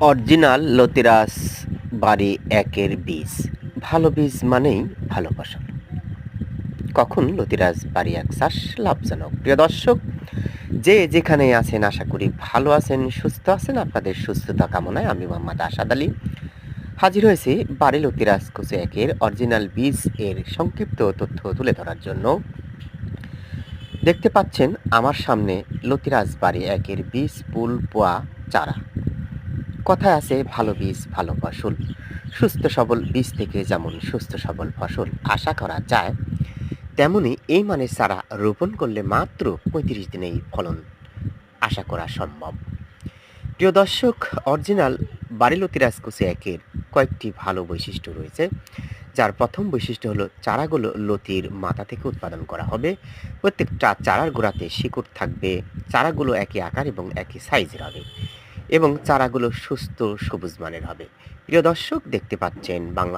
Original Latiraj বাড়ি ১ এর বীজ। ভালো বীজ মানেই ভালো ফসল। কখন লতিরাজ বাড়ি ১ চাষ লাভজনক? প্রিয় দর্শক, যে যেখানে আছেন আশা করি ভালো আছেন, সুস্থ আছেন। আপনাদের সুস্থতা কামনায় আমি মোহাম্মদ আসাদ আলী হাজির হয়েছি বাড়ি লতিরাজ কুচি ১ এর অরিজিনাল বীজ এর সংক্ষিপ্ত তথ্য তুলে ধরার জন্য। দেখতে পাচ্ছেন আমার সামনে লতিরাজ বাড়ি ১ এর বীজ, ফুল, পোয়া, চারা। কথায় আছে ভালো বীজ ভালো ফসল। সুস্থ সবল বীজ থেকে যেমন সুস্থ সবল ফসল আশা করা যায়, তেমনি এই মানের চারা রোপণ করলে মাত্র ৩৫ দিনেই ফলন আশা করা সম্ভব। প্রিয় দর্শক, অরিজিনাল বাড়িলতি রাজকুচি ১ এর কয়েকটি ভালো বৈশিষ্ট্য রয়েছে। যার প্রথম বৈশিষ্ট্য হলো চারাগুলো লতির মাথা থেকে উৎপাদন করা হবে। প্রত্যেকটা চারার গোড়াতে শিকড় থাকবে। চারাগুলো একই আকার এবং একই সাইজের হবে এবং চারাগুলো সুস্থ সবুজ মানের হবে। প্রিয় দর্শক, দেখতে পাচ্ছেন বাংলা